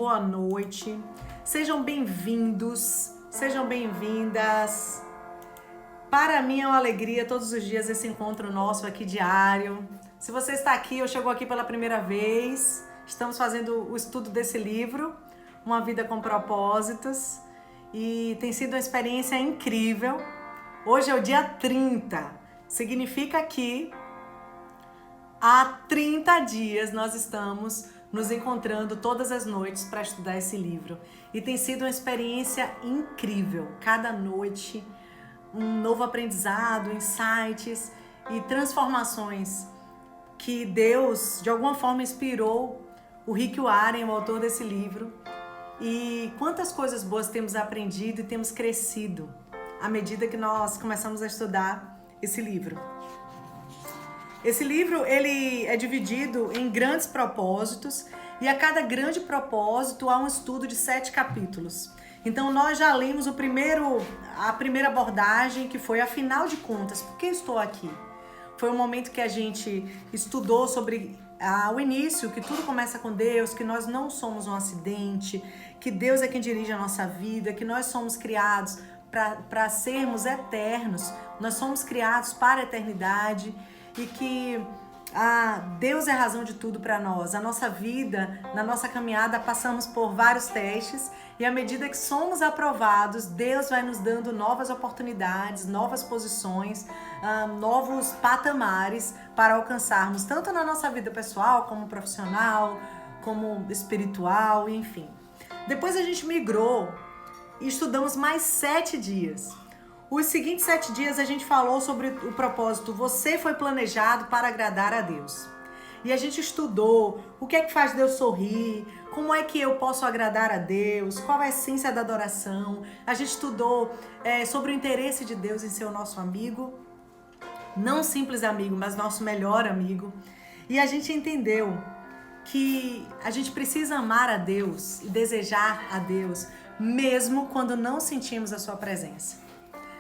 Boa noite, sejam bem-vindos, sejam bem-vindas. Para mim é uma alegria todos os dias esse encontro nosso aqui diário. Se você está aqui ou chegou aqui pela primeira vez, estamos fazendo o estudo desse livro, Uma Vida com Propósitos, e tem sido uma experiência incrível. Hoje é o dia 30, significa que há 30 dias nós estamos nos encontrando todas as noites para estudar esse livro. E tem sido uma experiência incrível. Cada noite, um novo aprendizado, insights e transformações que Deus, de alguma forma, inspirou o Rick Warren, o autor desse livro. E quantas coisas boas temos aprendido e temos crescido à medida que nós começamos a estudar esse livro. Esse livro ele é dividido em grandes propósitos e a cada grande propósito há um estudo de 7 capítulos. Então nós já lemos a primeira abordagem, que foi afinal de contas, por que estou aqui? Foi um momento que a gente estudou sobre o início, que tudo começa com Deus, que nós não somos um acidente, que Deus é quem dirige a nossa vida, que nós somos criados para sermos eternos, nós somos criados para a eternidade. E que Deus é a razão de tudo para nós. A nossa vida, na nossa caminhada, passamos por vários testes e à medida que somos aprovados, Deus vai nos dando novas oportunidades, novas posições, novos patamares para alcançarmos, tanto na nossa vida pessoal, como profissional, como espiritual, enfim. Depois a gente migrou e estudamos mais 7 dias. Os seguintes 7 dias a gente falou sobre o propósito, você foi planejado para agradar a Deus. E a gente estudou o que é que faz Deus sorrir, como é que eu posso agradar a Deus, qual é a essência da adoração. A gente estudou sobre o interesse de Deus em ser o nosso amigo, não simples amigo, mas nosso melhor amigo. E a gente entendeu que a gente precisa amar a Deus e desejar a Deus, mesmo quando não sentimos a sua presença.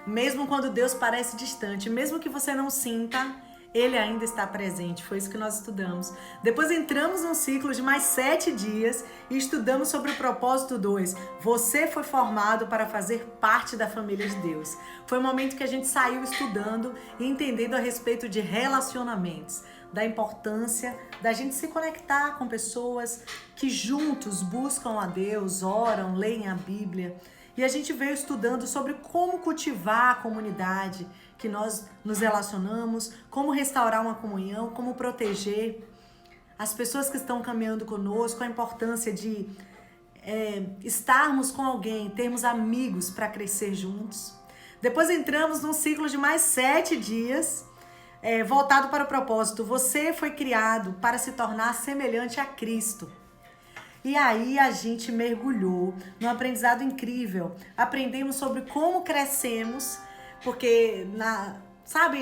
Mesmo quando Deus parece distante, mesmo que você não sinta, Ele ainda está presente. Foi isso que nós estudamos. Depois entramos num ciclo de mais 7 dias e estudamos sobre o propósito 2. Você foi formado para fazer parte da família de Deus. Foi um momento que a gente saiu estudando e entendendo a respeito de relacionamentos, da importância da gente se conectar com pessoas que juntos buscam a Deus, oram, leem a Bíblia. E a gente veio estudando sobre como cultivar a comunidade que nós nos relacionamos, como restaurar uma comunhão, como proteger as pessoas que estão caminhando conosco, a importância de estarmos com alguém, termos amigos para crescer juntos. Depois entramos num ciclo de mais 7 dias, voltado para o propósito. Você foi criado para se tornar semelhante a Cristo. E aí a gente mergulhou num aprendizado incrível. Aprendemos sobre como crescemos, porque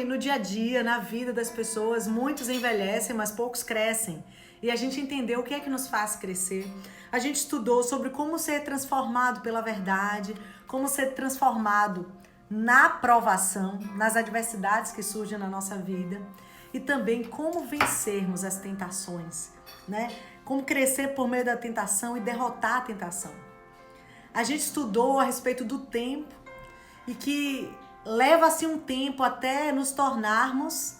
no dia a dia, na vida das pessoas, muitos envelhecem, mas poucos crescem. E a gente entendeu o que é que nos faz crescer. A gente estudou sobre como ser transformado pela verdade, como ser transformado na provação, nas adversidades que surgem na nossa vida. E também como vencermos as tentações, né? Como crescer por meio da tentação e derrotar a tentação. A gente estudou a respeito do tempo e que leva-se um tempo até nos tornarmos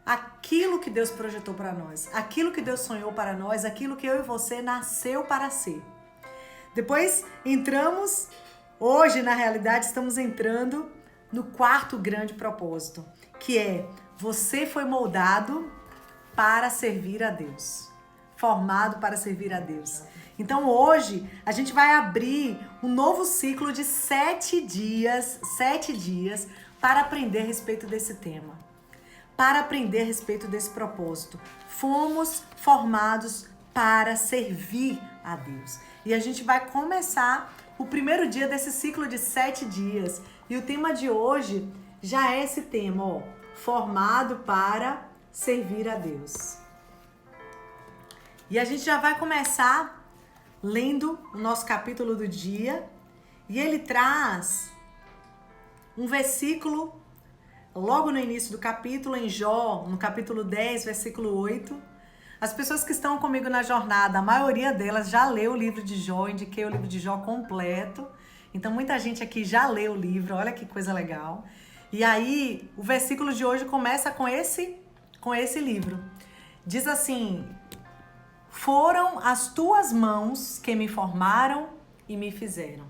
aquilo que Deus projetou para nós, aquilo que Deus sonhou para nós, aquilo que eu e você nasceu para ser. Depois entramos, hoje na realidade estamos entrando no 4º grande propósito, que é você foi moldado para servir a Deus. Formado para servir a Deus. Então hoje a gente vai abrir um novo ciclo de 7 dias para aprender a respeito desse tema, para aprender a respeito desse propósito. Fomos formados para servir a Deus. E a gente vai começar o primeiro dia desse ciclo de 7 dias. E o tema de hoje já é esse tema, formado para servir a Deus. E a gente já vai começar lendo o nosso capítulo do dia. E ele traz um versículo logo no início do capítulo, em Jó, no capítulo 10, versículo 8. As pessoas que estão comigo na jornada, a maioria delas já leu o livro de Jó, indiquei o livro de Jó completo. Então muita gente aqui já leu o livro, olha que coisa legal. E aí, o versículo de hoje começa com esse livro. Diz assim: foram as tuas mãos que me formaram e me fizeram.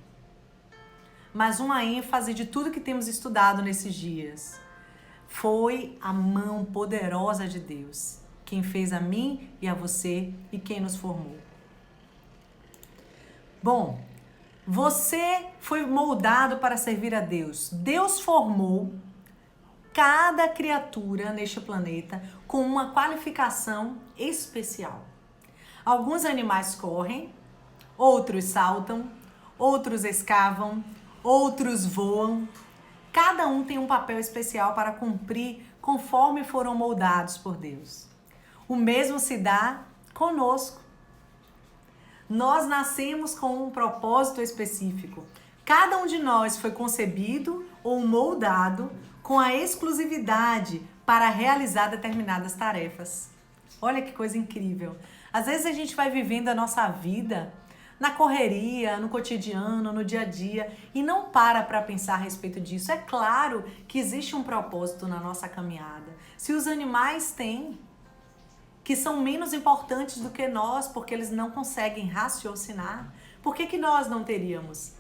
Mas uma ênfase de tudo que temos estudado nesses dias. Foi a mão poderosa de Deus quem fez a mim e a você e quem nos formou. Bom, você foi moldado para servir a Deus. Deus formou cada criatura neste planeta com uma qualificação especial. Alguns animais correm, outros saltam, outros escavam, outros voam. Cada um tem um papel especial para cumprir conforme foram moldados por Deus. O mesmo se dá conosco. Nós nascemos com um propósito específico. Cada um de nós foi concebido ou moldado com a exclusividade para realizar determinadas tarefas. Olha que coisa incrível. Às vezes a gente vai vivendo a nossa vida na correria, no cotidiano, no dia a dia e não para pensar a respeito disso. É claro que existe um propósito na nossa caminhada. Se os animais têm, que são menos importantes do que nós, porque eles não conseguem raciocinar, por que nós não teríamos?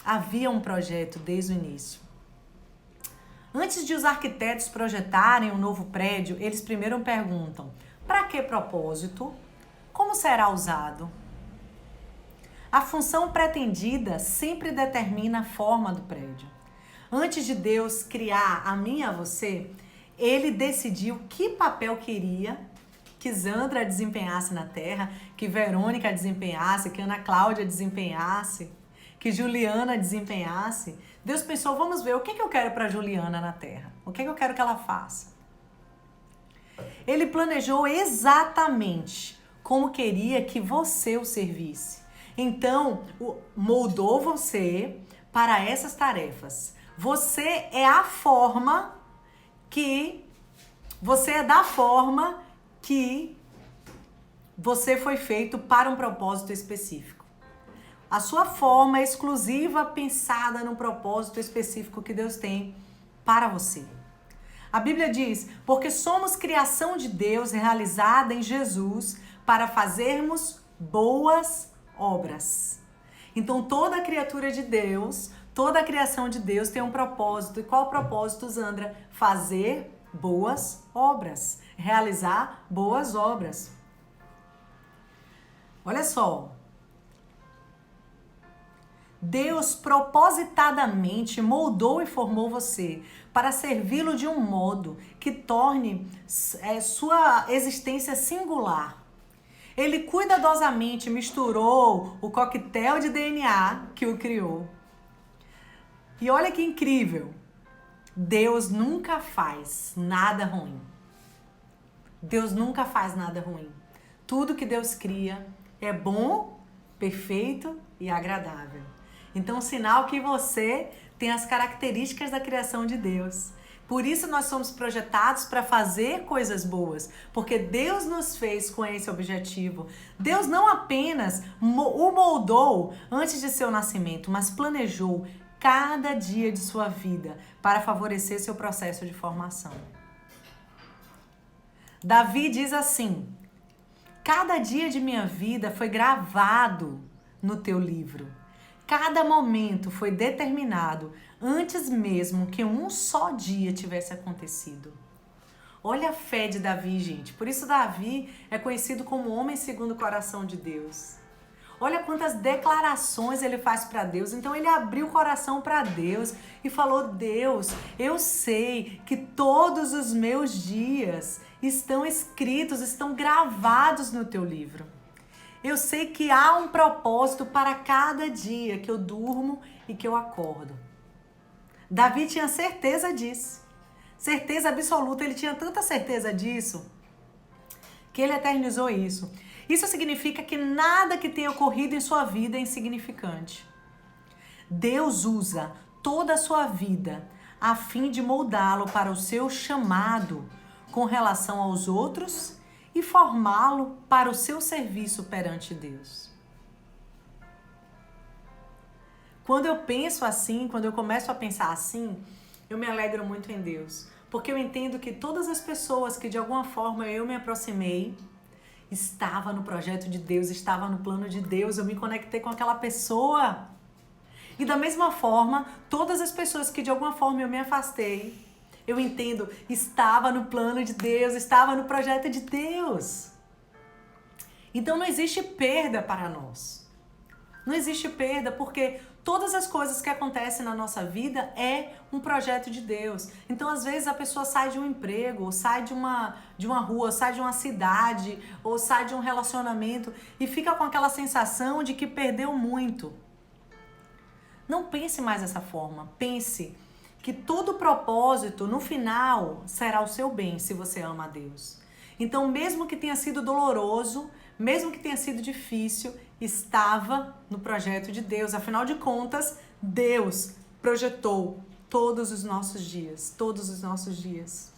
Havia um projeto desde o início. Antes de os arquitetos projetarem um novo prédio, eles primeiro perguntam: para que propósito? Como será usado? A função pretendida sempre determina a forma do prédio. Antes de Deus criar a mim e a você, Ele decidiu que papel queria que Zandra desempenhasse na Terra, que Verônica desempenhasse, que Ana Cláudia desempenhasse, que Juliana desempenhasse. Deus pensou: vamos ver, o que eu quero para Juliana na Terra? O que eu quero que ela faça? Ele planejou exatamente como queria que você o servisse. Então, moldou você para essas tarefas. Você é da forma que você foi feito para um propósito específico. A sua forma é exclusiva, pensada no propósito específico que Deus tem para você. A Bíblia diz: porque somos criação de Deus realizada em Jesus para fazermos boas obras. Então toda criatura de Deus, toda a criação de Deus tem um propósito. E qual o propósito, Zandra? Fazer boas obras, realizar boas obras. Olha só, Deus propositadamente moldou e formou você para servi-lo de um modo que torne sua existência singular. Ele cuidadosamente misturou o coquetel de DNA que o criou. E olha que incrível, Deus nunca faz nada ruim. Deus nunca faz nada ruim. Tudo que Deus cria é bom, perfeito e agradável. Então, sinal que você tem as características da criação de Deus. Por isso nós somos projetados para fazer coisas boas, porque Deus nos fez com esse objetivo. Deus não apenas o moldou antes de seu nascimento, mas planejou cada dia de sua vida para favorecer seu processo de formação. Davi diz assim: cada dia de minha vida foi gravado no teu livro. Cada momento foi determinado antes mesmo que um só dia tivesse acontecido. Olha a fé de Davi, gente. Por isso Davi é conhecido como homem segundo o coração de Deus. Olha quantas declarações ele faz para Deus. Então ele abriu o coração para Deus e falou: Deus, eu sei que todos os meus dias estão escritos, estão gravados no teu livro. Eu sei que há um propósito para cada dia que eu durmo e que eu acordo. Davi tinha certeza disso. Certeza absoluta. Ele tinha tanta certeza disso que ele eternizou isso. Isso significa que nada que tenha ocorrido em sua vida é insignificante. Deus usa toda a sua vida a fim de moldá-lo para o seu chamado com relação aos outros e formá-lo para o seu serviço perante Deus. Quando eu penso assim, quando eu começo a pensar assim, eu me alegro muito em Deus. Porque eu entendo que todas as pessoas que de alguma forma eu me aproximei, estava no projeto de Deus, estava no plano de Deus, eu me conectei com aquela pessoa. E da mesma forma, todas as pessoas que de alguma forma eu me afastei, eu entendo, estava no plano de Deus, estava no projeto de Deus. Então não existe perda para nós. Não existe perda, porque todas as coisas que acontecem na nossa vida é um projeto de Deus. Então, às vezes, a pessoa sai de um emprego, ou sai de uma rua, ou sai de uma cidade, ou sai de um relacionamento e fica com aquela sensação de que perdeu muito. Não pense mais dessa forma. Pense que todo propósito, no final, será o seu bem, se você ama a Deus. Então, mesmo que tenha sido doloroso, mesmo que tenha sido difícil, estava no projeto de Deus. Afinal de contas, Deus projetou todos os nossos dias. Todos os nossos dias.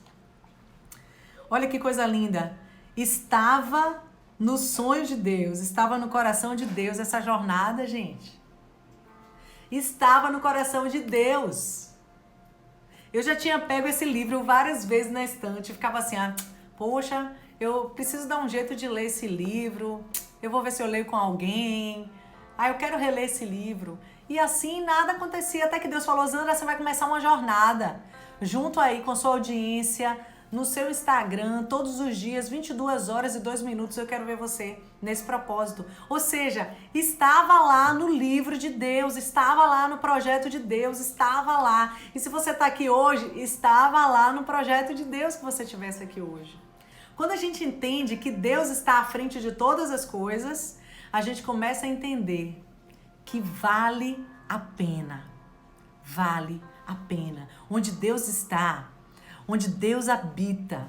Olha que coisa linda. Estava no sonho de Deus, estava no coração de Deus essa jornada, gente. Estava no coração de Deus. Eu já tinha pego esse livro várias vezes na estante e ficava assim, poxa, eu preciso dar um jeito de ler esse livro, eu vou ver se eu leio com alguém, eu quero reler esse livro. E assim nada acontecia, até que Deus falou, Zandra, você vai começar uma jornada, junto aí com sua audiência, no seu Instagram, todos os dias, 22 horas e 2 minutos, eu quero ver você nesse propósito. Ou seja, estava lá no livro de Deus, estava lá no projeto de Deus, estava lá. E se você está aqui hoje, estava lá no projeto de Deus que você estivesse aqui hoje. Quando a gente entende que Deus está à frente de todas as coisas, a gente começa a entender que vale a pena. Vale a pena. Onde Deus está, onde Deus habita,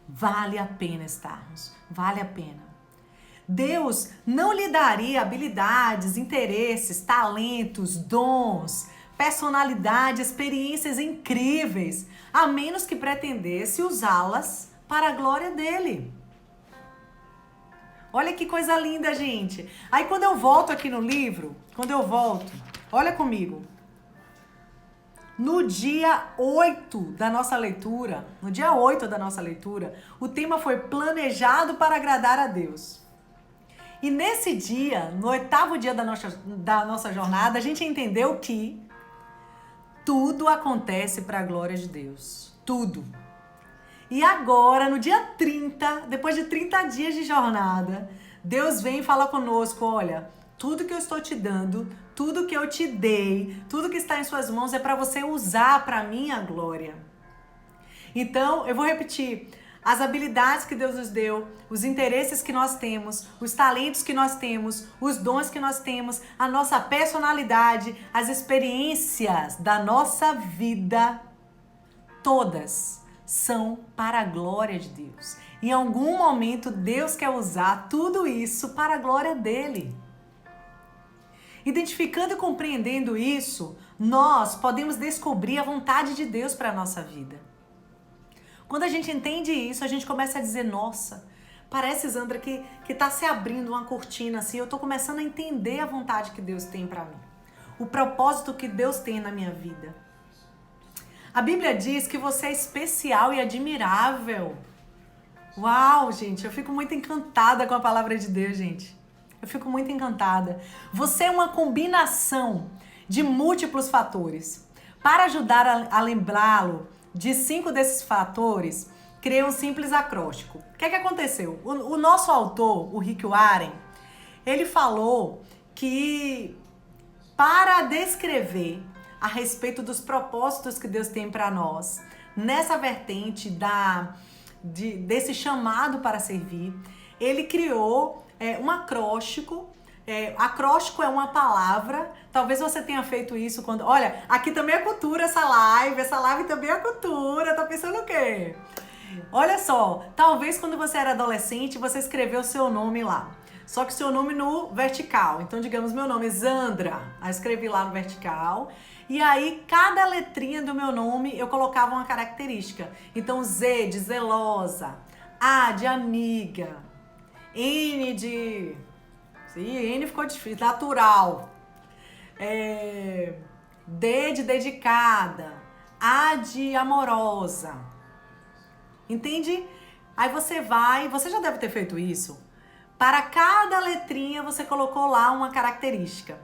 vale a pena estarmos. Vale a pena. Deus não lhe daria habilidades, interesses, talentos, dons, personalidade, experiências incríveis, a menos que pretendesse usá-las para a glória dele. Olha que coisa linda, gente. Aí quando eu volto aqui no livro, olha comigo. No dia 8 da nossa leitura, o tema foi planejado para agradar a Deus. E nesse dia, no 8º dia da nossa jornada, a gente entendeu que tudo acontece para a glória de Deus. Tudo. E agora, no dia 30, depois de 30 dias de jornada, Deus vem e fala conosco, olha, tudo que eu estou te dando, tudo que eu te dei, tudo que está em suas mãos é para você usar para a minha glória. Então, eu vou repetir, as habilidades que Deus nos deu, os interesses que nós temos, os talentos que nós temos, os dons que nós temos, a nossa personalidade, as experiências da nossa vida, todas são para a glória de Deus. Em algum momento, Deus quer usar tudo isso para a glória dele. Identificando e compreendendo isso, nós podemos descobrir a vontade de Deus para a nossa vida. Quando a gente entende isso, a gente começa a dizer, nossa, parece, Zandra, que está se abrindo uma cortina assim, eu estou começando a entender a vontade que Deus tem para mim. O propósito que Deus tem na minha vida. A Bíblia diz que você é especial e admirável. Uau, gente, eu fico muito encantada com a palavra de Deus, gente. Eu fico muito encantada. Você é uma combinação de múltiplos fatores. Para ajudar a lembrá-lo de 5 desses fatores, criei um simples acróstico. O que aconteceu? O nosso autor, o Rick Warren, ele falou que para descrever a respeito dos propósitos que Deus tem para nós, nessa vertente desse chamado para servir, ele criou um acróstico. Acróstico é uma palavra, talvez você tenha feito isso quando... Olha, aqui também é cultura essa live também é cultura, tá pensando o quê? Olha só, talvez quando você era adolescente, você escreveu o seu nome lá. Só que o seu nome no vertical. Então, digamos, meu nome é Zandra. Aí escrevi lá no vertical. E aí, cada letrinha do meu nome, eu colocava uma característica. Então, Z de zelosa, A de amiga. N de... Sim, N ficou difícil. Natural. D de dedicada. A de amorosa. Entende? Aí você já deve ter feito isso. Para cada letrinha você colocou lá uma característica.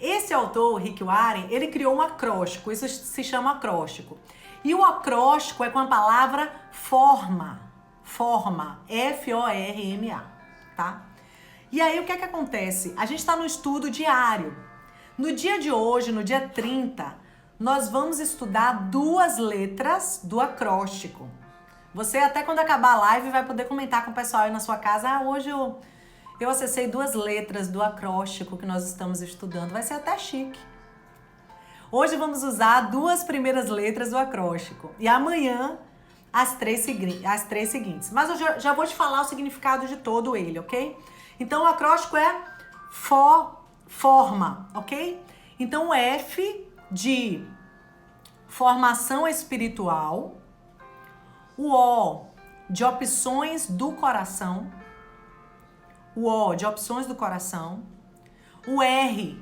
Esse autor, Rick Warren, ele criou um acróstico, isso se chama acróstico. E o acróstico é com a palavra forma, F-O-R-M-A, tá? E aí o que é que acontece? A gente está no estudo diário. No dia de hoje, no dia 30, nós vamos estudar 2 letras do acróstico. Você até quando acabar a live vai poder comentar com o pessoal aí na sua casa. Hoje eu acessei 2 letras do acróstico que nós estamos estudando. Vai ser até chique. Hoje vamos usar 2 primeiras letras do acróstico. E amanhã as 3 seguintes. Mas eu já vou te falar o significado de todo ele, ok? Então o acróstico é forma, ok? Então o F de formação espiritual. O O de opções do coração. O O de opções do coração. O R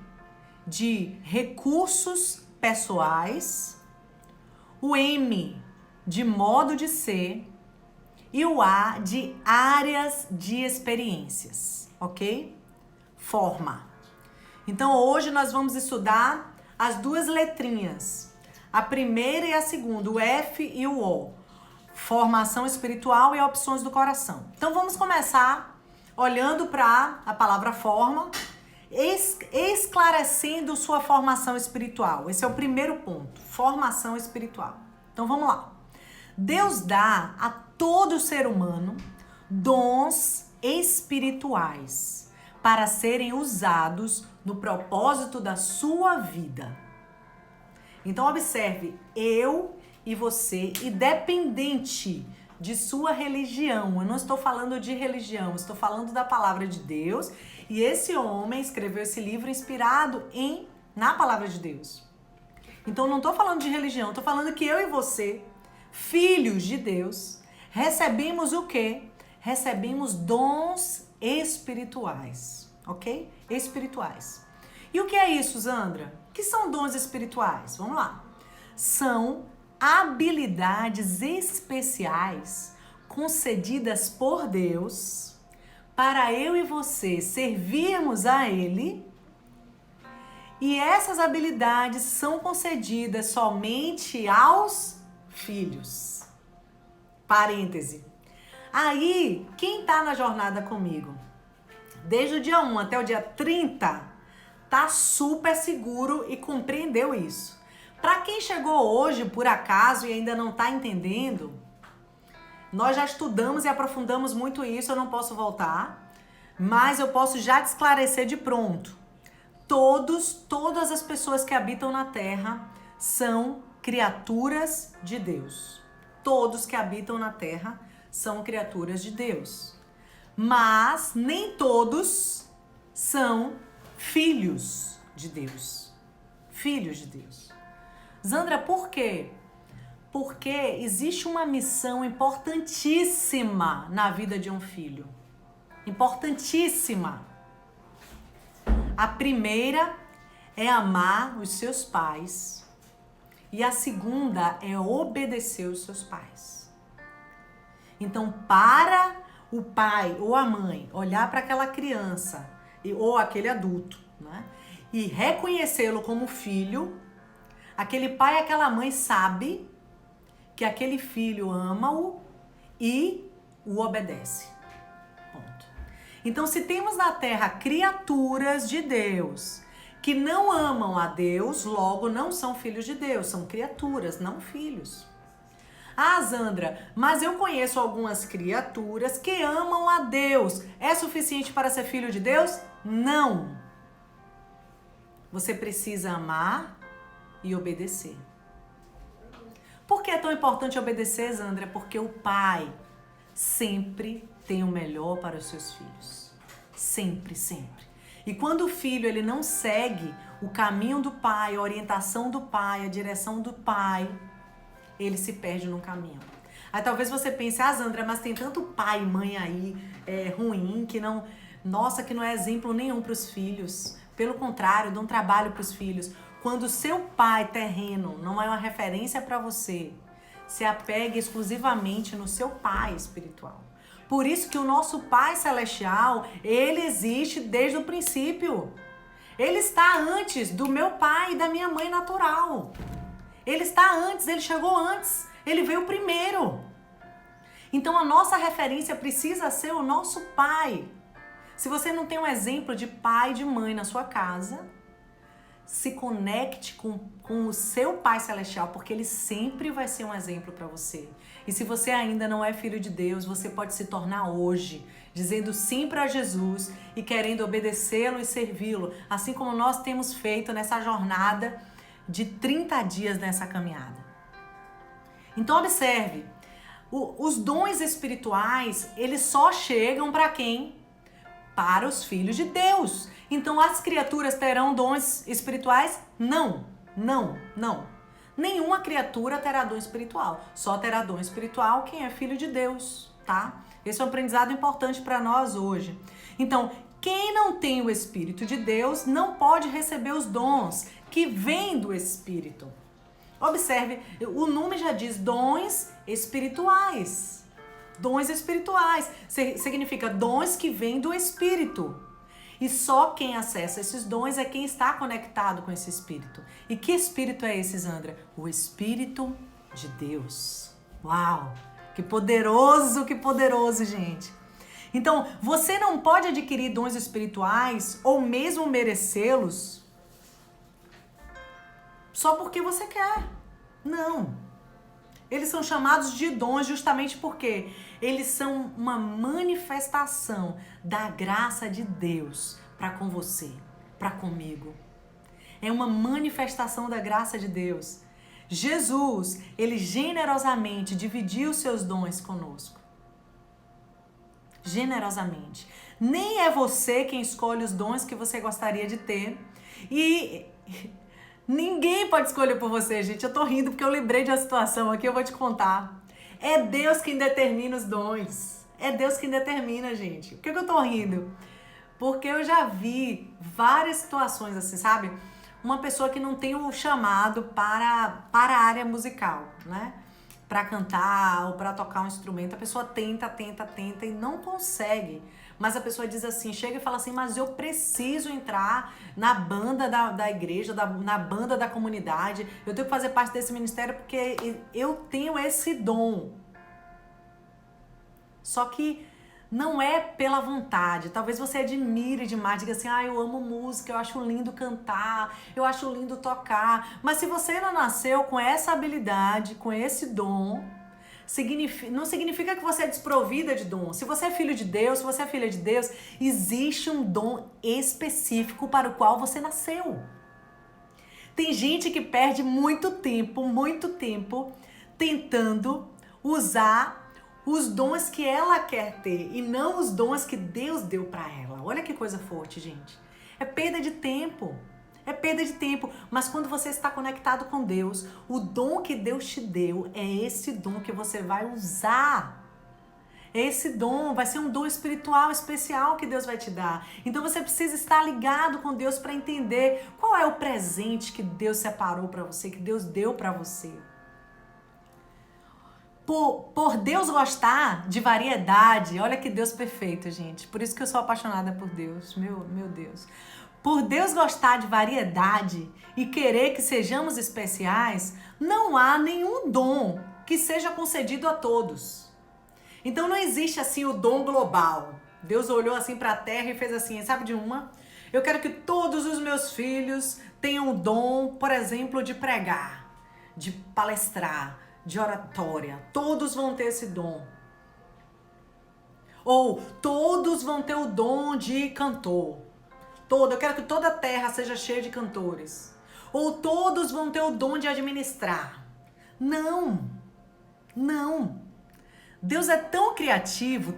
de recursos pessoais. O M de modo de ser. E o A de áreas de experiências, ok? Forma. Então hoje nós vamos estudar as 2 letrinhas. A primeira e a segunda, o F e o O. Formação espiritual e opções do coração. Então vamos começar olhando para a palavra forma, esclarecendo sua formação espiritual. Esse é o primeiro ponto, formação espiritual. Então vamos lá. Deus dá a todo ser humano dons espirituais para serem usados no propósito da sua vida. Então observe, eu e você, independente de sua religião. Eu não estou falando de religião, estou falando da palavra de Deus. E esse homem escreveu esse livro inspirado na palavra de Deus. Então não estou falando de religião, estou falando que eu e você, filhos de Deus, recebemos o quê? Recebemos dons espirituais, ok? Espirituais. E o que é isso, Zandra? O que são dons espirituais? Vamos lá. São habilidades especiais concedidas por Deus para eu e você servirmos a Ele, e essas habilidades são concedidas somente aos filhos. Parêntese. Aí, quem tá na jornada comigo, desde o dia 1 até o dia 30, tá super seguro e compreendeu isso. Para quem chegou hoje, por acaso, e ainda não está entendendo, nós já estudamos e aprofundamos muito isso, eu não posso voltar, mas eu posso já te esclarecer de pronto. Todas as pessoas que habitam na Terra são criaturas de Deus. Todos que habitam na Terra são criaturas de Deus. Mas nem todos são filhos de Deus. Filhos de Deus. Zandra, por quê? Porque existe uma missão importantíssima na vida de um filho. Importantíssima. A primeira é amar os seus pais. E a segunda é obedecer os seus pais. Então, para o pai ou a mãe olhar para aquela criança ou aquele adulto, né, e reconhecê-lo como filho, aquele pai e aquela mãe sabe que aquele filho ama-o e o obedece. Ponto. Então, se temos na Terra criaturas de Deus que não amam a Deus, logo não são filhos de Deus, são criaturas, não filhos. Ah, Zandra, mas eu conheço algumas criaturas que amam a Deus. É suficiente para ser filho de Deus? Não. Você precisa amar e obedecer. Por que é tão importante obedecer, Zandra? Porque o pai sempre tem o melhor para os seus filhos. Sempre, sempre. E quando o filho ele não segue o caminho do pai, a orientação do pai, a direção do pai, ele se perde no caminho. Aí talvez você pense, Zandra, mas tem tanto pai e mãe aí ruim que não... Nossa, que não é exemplo nenhum para os filhos. Pelo contrário, dão trabalho para os filhos. Quando o seu pai terreno não é uma referência para você, se apegue exclusivamente no seu pai espiritual. Por isso que o nosso Pai Celestial, ele existe desde o princípio. Ele está antes do meu pai e da minha mãe natural. Ele está antes, ele chegou antes, ele veio primeiro. Então a nossa referência precisa ser o nosso pai. Se você não tem um exemplo de pai e de mãe na sua casa, se conecte com o seu Pai Celestial, porque ele sempre vai ser um exemplo para você. E se você ainda não é filho de Deus, você pode se tornar hoje, dizendo sim para Jesus e querendo obedecê-lo e servi-lo, assim como nós temos feito nessa jornada de 30 dias nessa caminhada. Então observe, os dons espirituais, eles só chegam para quem? Para os filhos de Deus. Então as criaturas terão dons espirituais? Não. Nenhuma criatura terá dom espiritual. Só terá dom espiritual quem é filho de Deus, tá? Esse é um aprendizado importante para nós hoje. Então, quem não tem o Espírito de Deus não pode receber os dons que vêm do Espírito. Observe, o nome já diz dons espirituais. Dons espirituais significa dons que vêm do Espírito. E só quem acessa esses dons é quem está conectado com esse Espírito. E que Espírito é esse, Zandra? O Espírito de Deus. Uau! Que poderoso, gente. Então, você não pode adquirir dons espirituais ou mesmo merecê-los só porque você quer. Não. Eles são chamados de dons justamente porque eles são uma manifestação da graça de Deus para com você, para comigo. É uma manifestação da graça de Deus. Jesus, ele generosamente dividiu seus dons conosco. Generosamente. Nem é você quem escolhe os dons que você gostaria de ter. E ninguém pode escolher por você, gente. Eu tô rindo porque eu lembrei de uma situação aqui, eu vou te contar. É Deus quem determina os dons. É Deus quem determina, gente. Por que eu tô rindo? Porque eu já vi várias situações assim, sabe? Uma pessoa que não tem o chamado para a área musical, né? Para cantar ou para tocar um instrumento. A pessoa tenta e não consegue. Mas a pessoa diz assim, chega e fala assim, mas eu preciso entrar na banda da igreja, na banda da comunidade. Eu tenho que fazer parte desse ministério porque eu tenho esse dom. Só que não é pela vontade. Talvez você admire demais, diga assim, eu amo música, eu acho lindo cantar, eu acho lindo tocar. Mas se você não nasceu com essa habilidade, com esse dom, não significa que você é desprovida de dom. Se você é filho de Deus, se você é filha de Deus, existe um dom específico para o qual você nasceu. Tem gente que perde muito tempo tentando usar os dons que ela quer ter e não os dons que Deus deu para ela. Olha que coisa forte, gente. É perda de tempo. Mas quando você está conectado com Deus, o dom que Deus te deu é esse dom que você vai usar. Esse dom vai ser um dom espiritual especial que Deus vai te dar. Então você precisa estar ligado com Deus para entender qual é o presente que Deus separou para você, que Deus deu para você. Por Deus gostar de variedade, olha que Deus perfeito, gente. Por isso que eu sou apaixonada por Deus, meu Deus. Por Deus gostar de variedade e querer que sejamos especiais, não há nenhum dom que seja concedido a todos. Então não existe assim o dom global. Deus olhou assim para a terra e fez assim, sabe de uma? Eu quero que todos os meus filhos tenham o dom, por exemplo, de pregar, de palestrar, de oratória. Todos vão ter esse dom. Ou todos vão ter o dom de cantor. Eu quero que toda a terra seja cheia de cantores. Ou todos vão ter o dom de administrar. Não. Deus é tão criativo,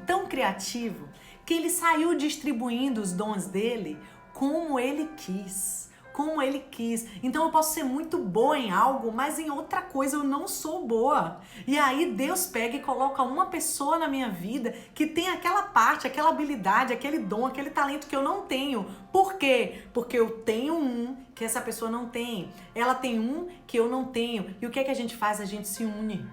que ele saiu distribuindo os dons dele como ele quis, como Ele quis. Então eu posso ser muito boa em algo, mas em outra coisa eu não sou boa. E aí Deus pega e coloca uma pessoa na minha vida que tem aquela parte, aquela habilidade, aquele dom, aquele talento que eu não tenho. Por quê? Porque eu tenho um que essa pessoa não tem. Ela tem um que eu não tenho. E o que é que a gente faz? A gente se une.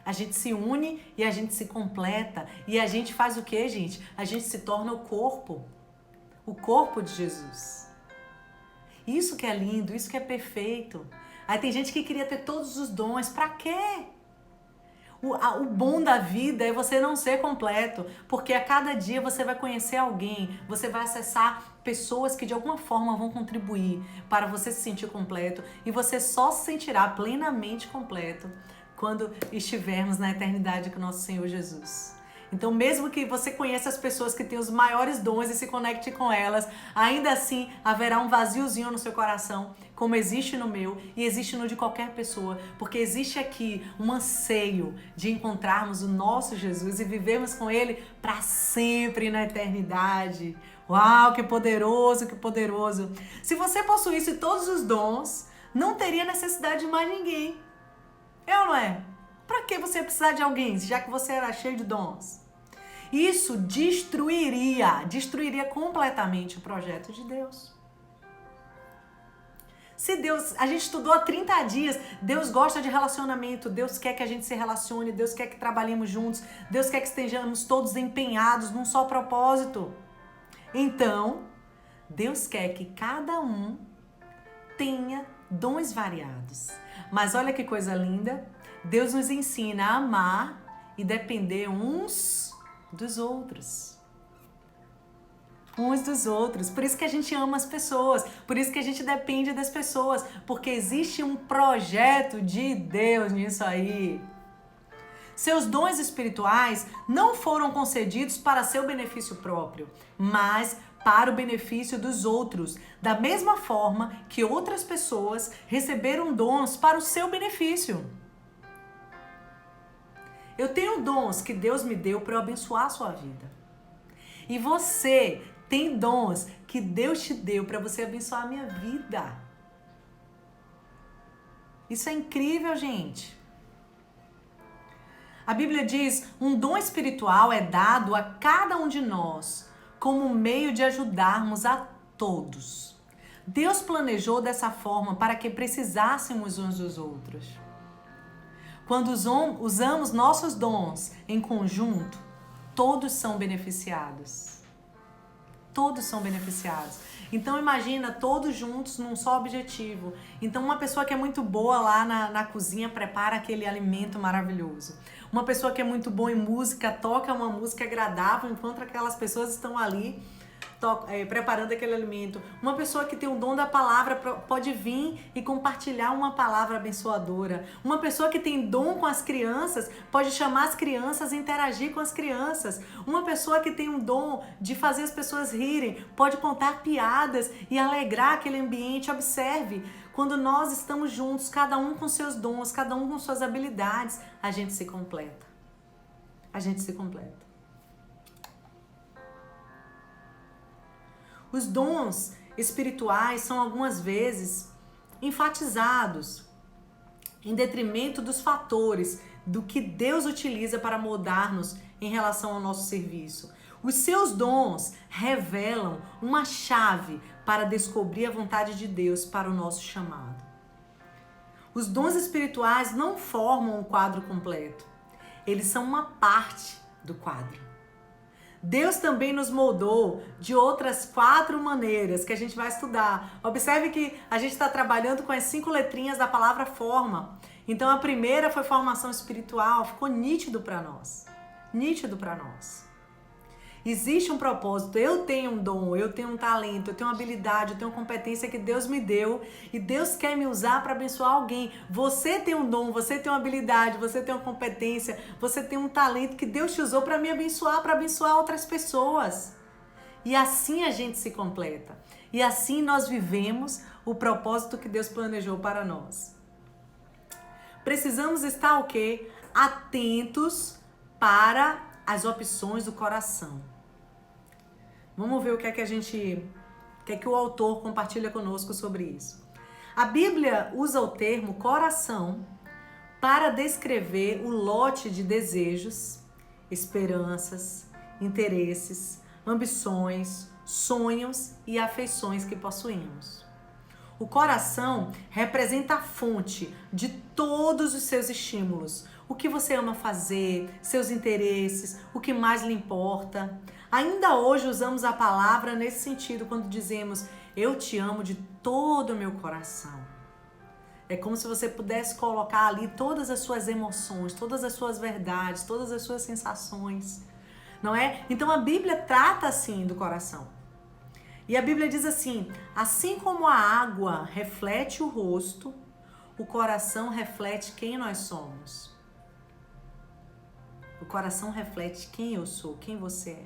A gente se une e a gente se completa. E a gente faz o quê, gente? A gente se torna o corpo de Jesus. Isso que é lindo, isso que é perfeito. Aí tem gente que queria ter todos os dons. Pra quê? O bom da vida é você não ser completo, porque a cada dia você vai conhecer alguém, você vai acessar pessoas que de alguma forma vão contribuir para você se sentir completo, e você só se sentirá plenamente completo quando estivermos na eternidade com o nosso Senhor Jesus. Então, mesmo que você conheça as pessoas que têm os maiores dons e se conecte com elas, ainda assim haverá um vaziozinho no seu coração, como existe no meu e existe no de qualquer pessoa, porque existe aqui um anseio de encontrarmos o nosso Jesus e vivermos com Ele para sempre na eternidade. Uau, que poderoso, que poderoso! Se você possuísse todos os dons, não teria necessidade de mais ninguém. É ou não é? Para que você precisar de alguém, já que você era cheio de dons? Isso destruiria completamente o projeto de Deus. Se Deus, a gente estudou há 30 dias, Deus gosta de relacionamento, Deus quer que a gente se relacione, Deus quer que trabalhemos juntos, Deus quer que estejamos todos empenhados num só propósito. Então, Deus quer que cada um tenha dons variados. Mas olha que coisa linda, Deus nos ensina a amar e depender uns dos outros. Uns dos outros. Por isso que a gente ama as pessoas, por isso que a gente depende das pessoas, porque existe um projeto de Deus nisso aí. Seus dons espirituais não foram concedidos para seu benefício próprio, mas para o benefício dos outros, da mesma forma que outras pessoas receberam dons para o seu benefício. Eu tenho dons que Deus me deu para eu abençoar a sua vida. E você tem dons que Deus te deu para você abençoar a minha vida. Isso é incrível, gente. A Bíblia diz: um dom espiritual é dado a cada um de nós como meio de ajudarmos a todos. Deus planejou dessa forma para que precisássemos uns dos outros. Quando usamos nossos dons em conjunto, todos são beneficiados. Todos são beneficiados. Então imagina todos juntos num só objetivo. Então uma pessoa que é muito boa lá na cozinha prepara aquele alimento maravilhoso. Uma pessoa que é muito boa em música toca uma música agradável enquanto aquelas pessoas estão ali preparando aquele alimento. Uma pessoa que tem o dom da palavra pode vir e compartilhar uma palavra abençoadora. Uma pessoa que tem dom com as crianças pode chamar as crianças e interagir com as crianças. Uma pessoa que tem um dom de fazer as pessoas rirem pode contar piadas e alegrar aquele ambiente. Observe, quando nós estamos juntos, cada um com seus dons, cada um com suas habilidades, a gente se completa. A gente se completa. Os dons espirituais são algumas vezes enfatizados em detrimento dos fatores do que Deus utiliza para moldar-nos em relação ao nosso serviço. Os seus dons revelam uma chave para descobrir a vontade de Deus para o nosso chamado. Os dons espirituais não formam um quadro completo. Eles são uma parte do quadro. Deus também nos moldou de outras 4 maneiras que a gente vai estudar. Observe que a gente está trabalhando com as 5 letrinhas da palavra forma. Então a primeira foi formação espiritual, ficou nítido para nós. Nítido para nós. Existe um propósito, eu tenho um dom, eu tenho um talento, eu tenho uma habilidade, eu tenho uma competência que Deus me deu e Deus quer me usar para abençoar alguém. Você tem um dom, você tem uma habilidade, você tem uma competência, você tem um talento que Deus te usou para me abençoar, para abençoar outras pessoas. E assim a gente se completa. E assim nós vivemos o propósito que Deus planejou para nós. Precisamos estar o quê? Atentos para as opções do coração. Vamos ver o que é que a gente O que é que o autor compartilha conosco sobre isso? A Bíblia usa o termo coração para descrever o lote de desejos, esperanças, interesses, ambições, sonhos e afeições que possuímos. O coração representa a fonte de todos os seus estímulos. O que você ama fazer, seus interesses, o que mais lhe importa. Ainda hoje usamos a palavra nesse sentido quando dizemos eu te amo de todo o meu coração. É como se você pudesse colocar ali todas as suas emoções, todas as suas verdades, todas as suas sensações, não é? Então a Bíblia trata assim do coração. E a Bíblia diz assim: assim como a água reflete o rosto, o coração reflete quem nós somos. O coração reflete quem eu sou, quem você é.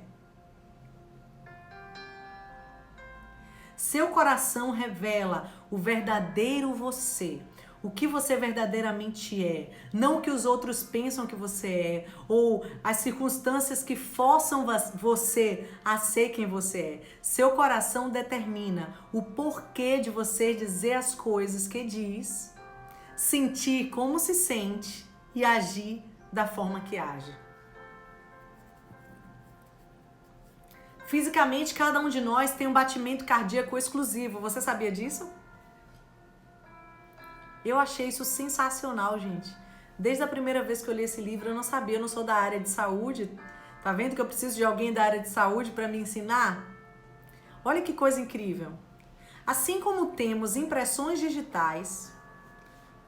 Seu coração revela o verdadeiro você, o que você verdadeiramente é, não o que os outros pensam que você é, ou as circunstâncias que forçam você a ser quem você é. Seu coração determina o porquê de você dizer as coisas que diz, sentir como se sente e agir da forma que age. Fisicamente, cada um de nós tem um batimento cardíaco exclusivo. Você sabia disso? Eu achei isso sensacional, gente. Desde a primeira vez que eu li esse livro, eu não sabia, eu não sou da área de saúde. Tá vendo que eu preciso de alguém da área de saúde para me ensinar? Olha que coisa incrível. Assim como temos impressões digitais,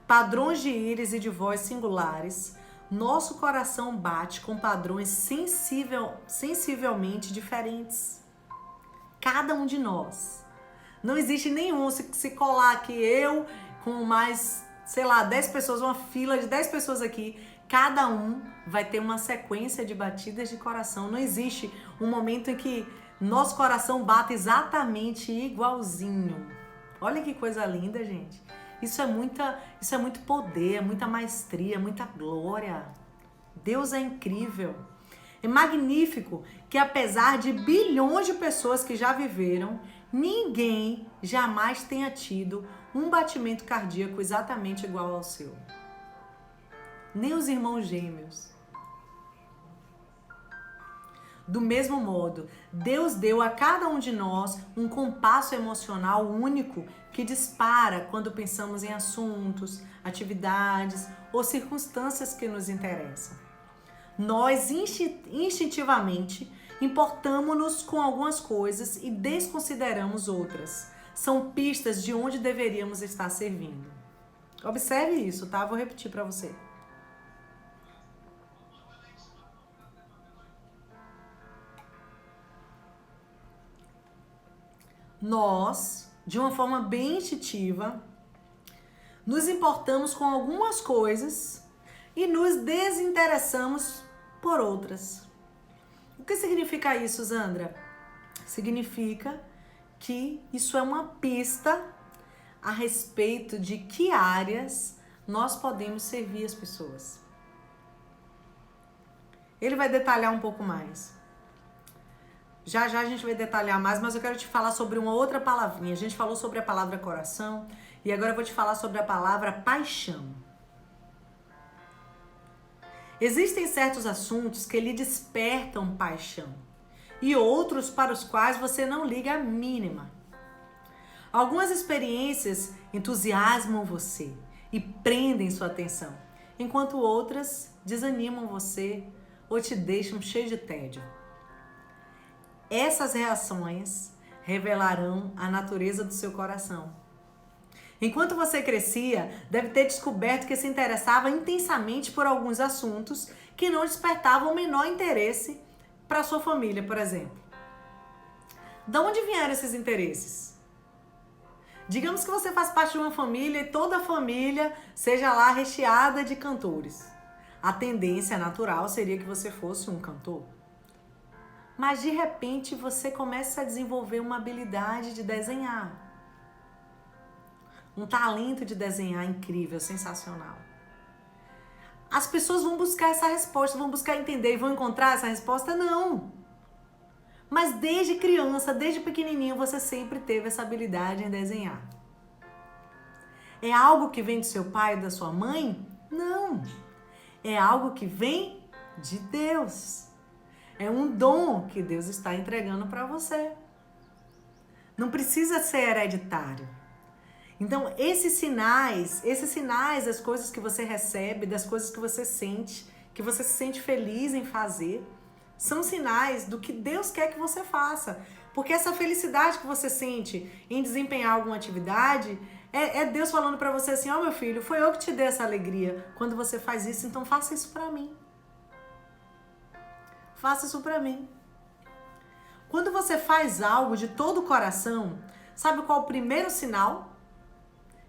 padrões de íris e de voz singulares, nosso coração bate com padrões sensivelmente diferentes. Cada um de nós. Não existe nenhum, se colar aqui eu com mais, 10 pessoas, uma fila de 10 pessoas aqui, cada um vai ter uma sequência de batidas de coração. Não existe um momento em que nosso coração bate exatamente igualzinho. Olha que coisa linda, gente. Isso é muito poder, é muita maestria, muita glória. Deus é incrível. É magnífico que apesar de bilhões de pessoas que já viveram, ninguém jamais tenha tido um batimento cardíaco exatamente igual ao seu. Nem os irmãos gêmeos. Do mesmo modo, Deus deu a cada um de nós um compasso emocional único que dispara quando pensamos em assuntos, atividades ou circunstâncias que nos interessam. Nós instintivamente importamos-nos com algumas coisas e desconsideramos outras. São pistas de onde deveríamos estar servindo. Observe isso, tá? Vou repetir para você. Nós, de uma forma bem instintiva, nos importamos com algumas coisas e nos desinteressamos por outras. O que significa isso, Zandra? Significa que isso é uma pista a respeito de que áreas nós podemos servir as pessoas. Ele vai detalhar um pouco mais. Já a gente vai detalhar mais, mas eu quero te falar sobre uma outra palavrinha. A gente falou sobre a palavra coração e agora eu vou te falar sobre a palavra paixão. Existem certos assuntos que lhe despertam paixão e outros para os quais você não liga a mínima. Algumas experiências entusiasmam você e prendem sua atenção, enquanto outras desanimam você ou te deixam cheio de tédio. Essas reações revelarão a natureza do seu coração. Enquanto você crescia, deve ter descoberto que se interessava intensamente por alguns assuntos que não despertavam o menor interesse para sua família, por exemplo. De onde vieram esses interesses? Digamos que você faz parte de uma família e toda a família seja lá recheada de cantores. A tendência natural seria que você fosse um cantor. Mas de repente você começa a desenvolver uma habilidade de desenhar. Um talento de desenhar incrível, sensacional. As pessoas vão buscar essa resposta, vão buscar entender e vão encontrar essa resposta? Não. Mas desde criança, desde pequenininho, você sempre teve essa habilidade em desenhar. É algo que vem do seu pai e da sua mãe? Não. É algo que vem de Deus. É um dom que Deus está entregando para você. Não precisa ser hereditário. Então, esses sinais das coisas que você recebe, das coisas que você se sente feliz em fazer, são sinais do que Deus quer que você faça. Porque essa felicidade que você sente em desempenhar alguma atividade, é Deus falando para você assim, ó meu filho, foi eu que te dei essa alegria quando você faz isso, então faça isso para mim. Faça isso para mim. Quando você faz algo de todo o coração, sabe qual é o primeiro sinal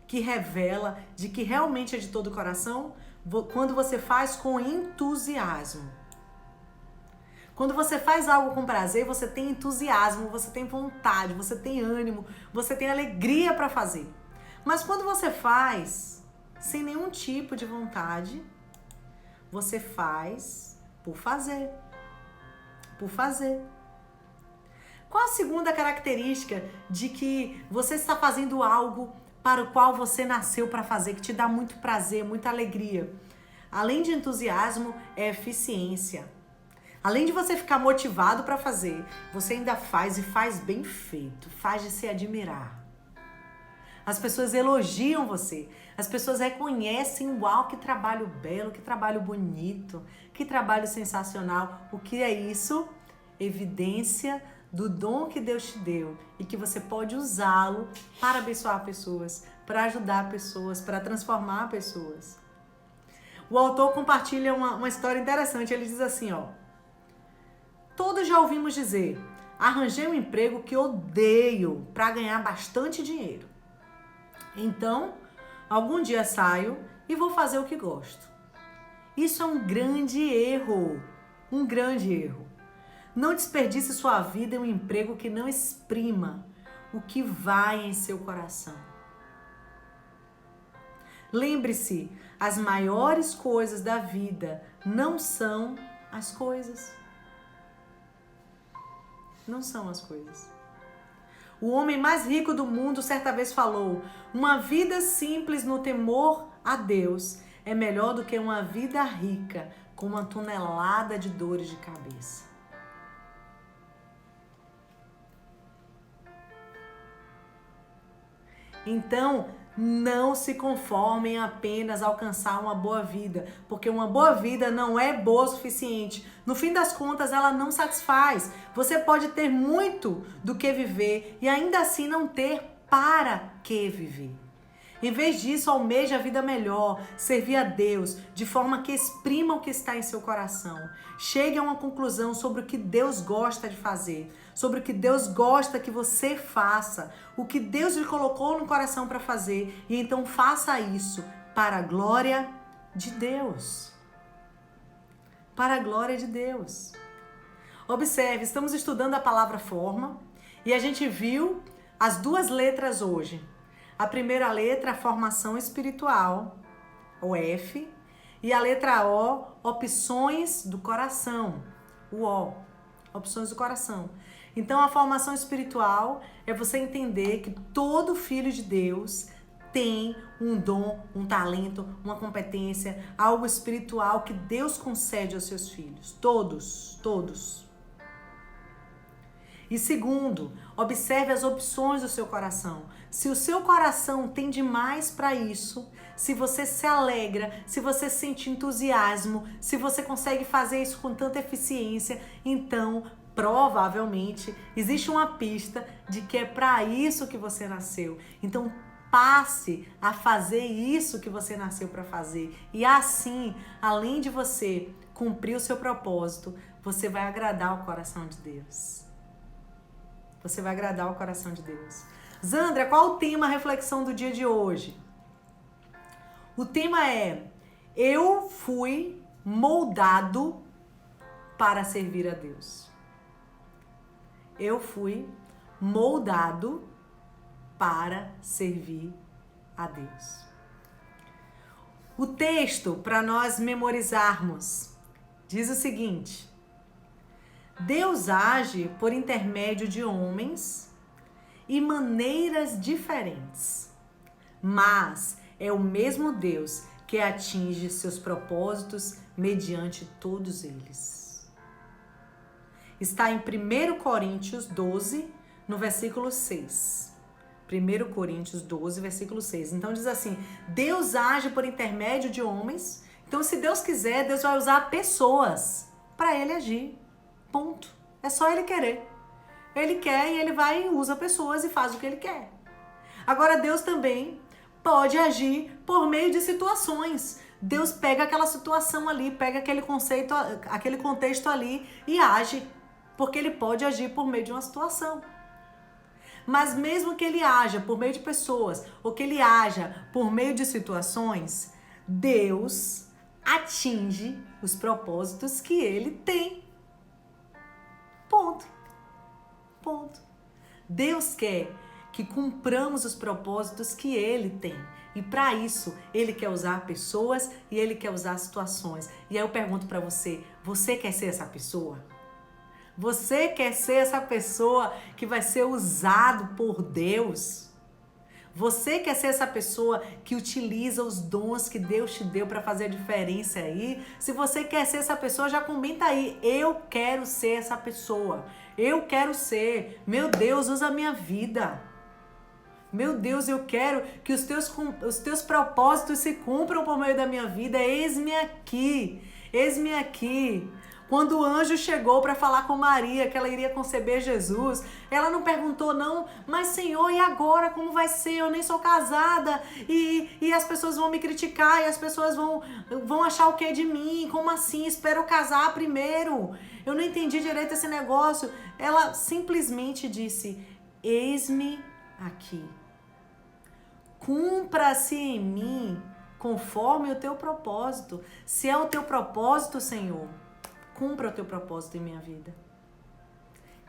que revela de que realmente é de todo o coração? Quando você faz com entusiasmo. Quando você faz algo com prazer, você tem entusiasmo, você tem vontade, você tem ânimo, você tem alegria para fazer. Mas quando você faz sem nenhum tipo de vontade, você faz por fazer. Por fazer. Qual a segunda característica de que você está fazendo algo para o qual você nasceu para fazer, que te dá muito prazer, muita alegria? Além de entusiasmo, é eficiência. Além de você ficar motivado para fazer, você ainda faz e faz bem feito, faz de se admirar. As pessoas elogiam você, as pessoas reconhecem, uau, que trabalho belo, que trabalho bonito, que trabalho sensacional. O que é isso? Evidência do dom que Deus te deu e que você pode usá-lo para abençoar pessoas, para ajudar pessoas, para transformar pessoas. O autor compartilha uma história interessante, ele diz assim, ó: todos já ouvimos dizer, arranjei um emprego que odeio para ganhar bastante dinheiro. Então, algum dia saio e vou fazer o que gosto. Isso é um grande erro, um grande erro. Não desperdice sua vida em um emprego que não exprima o que vai em seu coração. Lembre-se, as maiores coisas da vida não são as coisas. Não são as coisas. O homem mais rico do mundo certa vez falou: uma vida simples no temor a Deus é melhor do que uma vida rica com uma tonelada de dores de cabeça. Então, não se conformem apenas a alcançar uma boa vida, porque uma boa vida não é boa o suficiente. No fim das contas, ela não satisfaz. Você pode ter muito do que viver e ainda assim não ter para que viver. Em vez disso, almeje a vida melhor, servir a Deus de forma que exprima o que está em seu coração. Chegue a uma conclusão sobre o que Deus gosta de fazer, sobre o que Deus gosta que você faça, o que Deus lhe colocou no coração para fazer, e então faça isso para a glória de Deus. Para a glória de Deus. Observe, estamos estudando a palavra forma e a gente viu as duas letras hoje. A primeira letra, a formação espiritual, o F, e a letra O, opções do coração, o O, opções do coração. Então, a formação espiritual é você entender que todo filho de Deus tem um dom, um talento, uma competência, algo espiritual que Deus concede aos seus filhos. Todos, todos. E segundo, observe as opções do seu coração. Se o seu coração tem demais para isso, se você se alegra, se você sente entusiasmo, se você consegue fazer isso com tanta eficiência, então provavelmente existe uma pista de que é para isso que você nasceu. Então passe a fazer isso que você nasceu para fazer. E assim, além de você cumprir o seu propósito, você vai agradar o coração de Deus. Você vai agradar o coração de Deus. Zandra, qual o tema, a reflexão do dia de hoje? O tema é: eu fui moldado para servir a Deus. Eu fui moldado para servir a Deus. O texto para nós memorizarmos diz o seguinte: Deus age por intermédio de homens e maneiras diferentes, mas é o mesmo Deus que atinge seus propósitos mediante todos eles. Está em 1 Coríntios 12, no versículo 6. 1 Coríntios 12, versículo 6. Então diz assim: Deus age por intermédio de homens. Então, se Deus quiser, Deus vai usar pessoas para ele agir. Ponto. É só ele querer. Ele quer e ele vai e usa pessoas e faz o que ele quer. Agora, Deus também pode agir por meio de situações. Deus pega aquela situação ali, pega aquele conceito, aquele contexto ali e age. Porque ele pode agir por meio de uma situação. Mas mesmo que ele haja por meio de pessoas ou que ele haja por meio de situações, Deus atinge os propósitos que ele tem. Ponto. Ponto. Deus quer que cumpramos os propósitos que ele tem. E para isso, ele quer usar pessoas e ele quer usar situações. E aí eu pergunto para você, você quer ser essa pessoa? Você quer ser essa pessoa que vai ser usado por Deus? Você quer ser essa pessoa que utiliza os dons que Deus te deu para fazer a diferença aí? Se você quer ser essa pessoa, já comenta aí. Eu quero ser essa pessoa. Eu quero ser. Meu Deus, usa a minha vida. Meu Deus, eu quero que os teus propósitos se cumpram por meio da minha vida. Eis-me aqui. Eis-me aqui. Quando o anjo chegou para falar com Maria que ela iria conceber Jesus, ela não perguntou não, mas Senhor, e agora como vai ser? Eu nem sou casada e as pessoas vão me criticar e as pessoas vão achar o que de mim? Como assim? Espero eu casar primeiro. Eu não entendi direito esse negócio. Ela simplesmente disse, eis-me aqui. Cumpra-se em mim conforme o teu propósito. Se é o teu propósito, Senhor, cumpra o teu propósito em minha vida.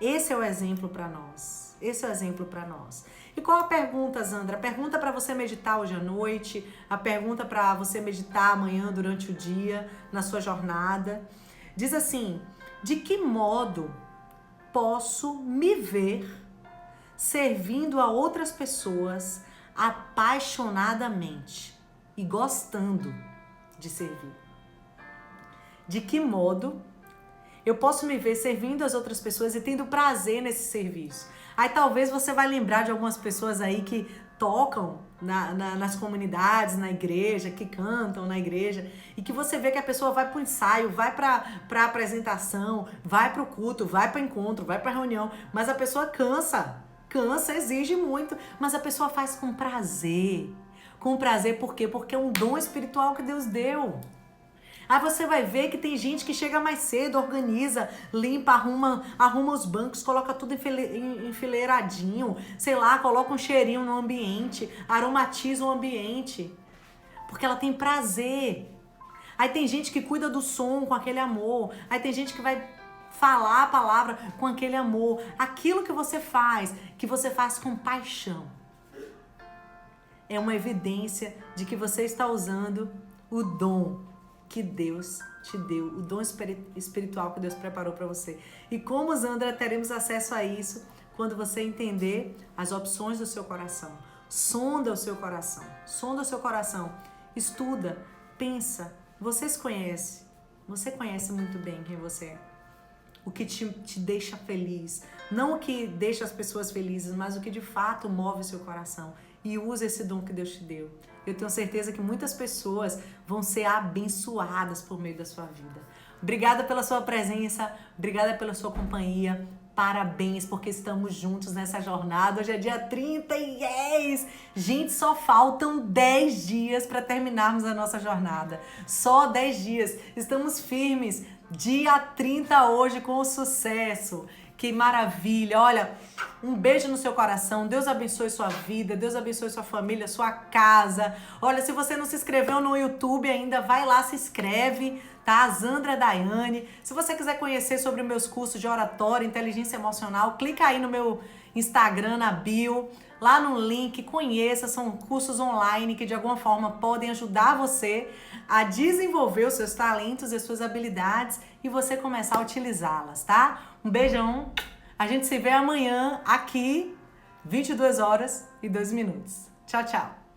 Esse é o exemplo para nós. Esse é o exemplo para nós. E qual a pergunta, Zandra? A pergunta para você meditar hoje à noite, a pergunta para você meditar amanhã durante o dia, na sua jornada. Diz assim, de que modo posso me ver servindo a outras pessoas apaixonadamente e gostando de servir? De que modo eu posso me ver servindo as outras pessoas e tendo prazer nesse serviço? Aí talvez você vai lembrar de algumas pessoas aí que tocam nas comunidades, na igreja, que cantam na igreja, e que você vê que a pessoa vai para o ensaio, vai para a apresentação, vai para o culto, vai para o encontro, vai para a reunião, mas a pessoa cansa, exige muito, mas a pessoa faz com prazer. Com prazer por quê? Porque é um dom espiritual que Deus deu. Aí você vai ver que tem gente que chega mais cedo, organiza, limpa, arruma os bancos, coloca tudo enfileiradinho, sei lá, coloca um cheirinho no ambiente, aromatiza o ambiente, porque ela tem prazer. Aí tem gente que cuida do som com aquele amor, aí tem gente que vai falar a palavra com aquele amor. Aquilo que você faz com paixão, é uma evidência de que você está usando o dom que Deus te deu, o dom espiritual que Deus preparou para você. E como, Zandra, teremos acesso a isso quando você entender as opções do seu coração. Sonda o seu coração, estuda, pensa, você se conhece, você conhece muito bem quem você é. O que te deixa feliz, não o que deixa as pessoas felizes, mas o que de fato move o seu coração. E usa esse dom que Deus te deu. Eu tenho certeza que muitas pessoas vão ser abençoadas por meio da sua vida. Obrigada pela sua presença, obrigada pela sua companhia. Parabéns, porque estamos juntos nessa jornada. Hoje é dia 30 e yes! Gente, só faltam 10 dias para terminarmos a nossa jornada. Só 10 dias. Estamos firmes. Dia 30 hoje com sucesso. Que maravilha. Olha, um beijo no seu coração. Deus abençoe sua vida. Deus abençoe sua família, sua casa. Olha, se você não se inscreveu no YouTube ainda, vai lá, se inscreve, tá? Zandra Daiane. Se você quiser conhecer sobre meus cursos de oratória, inteligência emocional, clica aí no meu Instagram na bio. Lá no link, conheça, são cursos online que de alguma forma podem ajudar você a desenvolver os seus talentos e as suas habilidades e você começar a utilizá-las, tá? Um beijão, a gente se vê amanhã aqui, 22 horas e 2 minutos. Tchau, tchau!